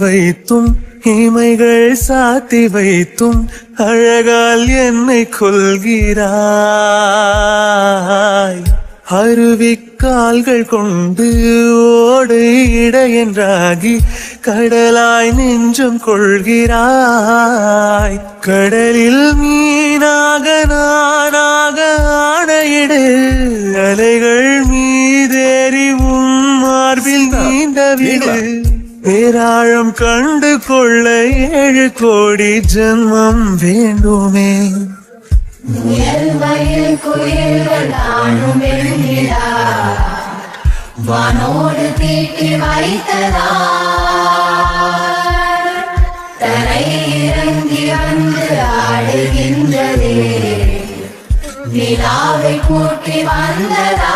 வைத்தும் இமைகள் சாத்தி வைத்தும் அழகால் என்னை கொள்கிறாய். அருவிக்கால்கள் கொண்டு ஓடு இடையென்றாகி கடலாய் நெஞ்சம் கொள்கிறாய். கடலில் மீனாக நானாக ஆணையிடு அலைகள் மீதேறி உன் மார்பில் நீண்ட விடு. பேராழம் கண்டு கொள்ள 7 கோடி ஜென்மம் வேண்டுமே. வானோடு தீட்டி வைத்ததா தரை இறங்கி வந்து ஆடுகின்றதே. நிலாவை கூட்டி வந்ததா